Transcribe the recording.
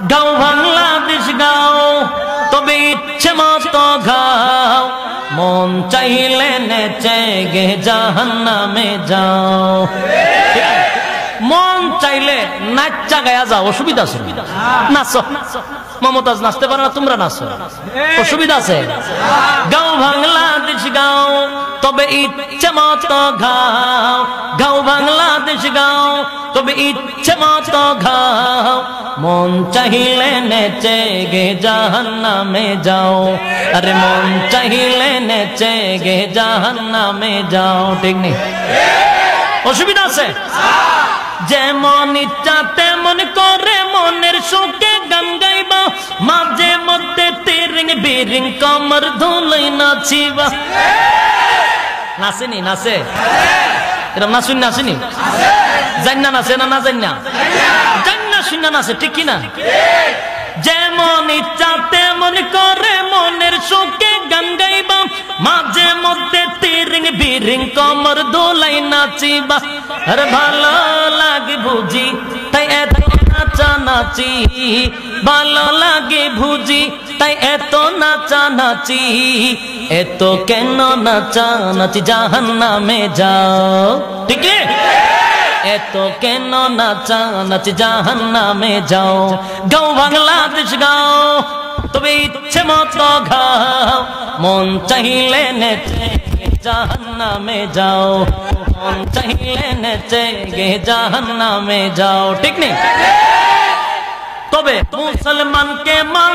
গাও বাংলাদেশ গাও, তবে ইচ্ছে মতো গাও, মন চাইলে নেচে গে জাহান্নামে যাও। মন চাইলে নাচা গায়া যাও, অসুবিধা আছে? নাচো। মমতাজ নাচতে পারে না, তোমরা নাচো, অসুবিধা আছে? গাও বাংলাদেশ গাও, তবে ইচ্ছে মতো গাও, গাও বাংলাদেশ গাও, তবে ইচ্ছে মতো গাও, মন চাইলে নেচে গে জাহান্নামে যাও। আরে মন চাইলে নেচে গে জাহান্নামে যাও। ঠিক নেই? অসুবিধা আছে? যেমন ইচ্ছা তেমন করে মনের সুখে গান গাইবা, মাঝে মধ্যে তিরিং বিরিং কমর ধুলাই নাচিবা। নাচেনি? নাচে? এরকম নাচুন নাচেনি? জান্না নাচে না? না জান্না? জান্না শুনা নাচে, ঠিক কিনা? যেমন ইচ্ছা তেমন করে মনের সুখে গান গাইবা, মাঝে মধ্যে তিরিং বিরিং কমর দোলাই নাচিবা। আরে ভালো লাগে বুঝি তাই এত নাচা নাচি, ভালো লাগে বুঝি তাই এত নাচা নাচি, এত কেন নাচা নাচি জাহান্নামে যাও। ঠিক আছে? এত কেন নাচা নাচি জাহান্নামে যাও। গাও বাংলাদেশ গাও, তবে ইচ্ছে মতো গাও, মন চাইলে নেচে জাহান্নামে যাও, মন চাইলে নেচে গে জাহান্নামে যাও। ঠিক নেই? তবে মুসলমানকে মান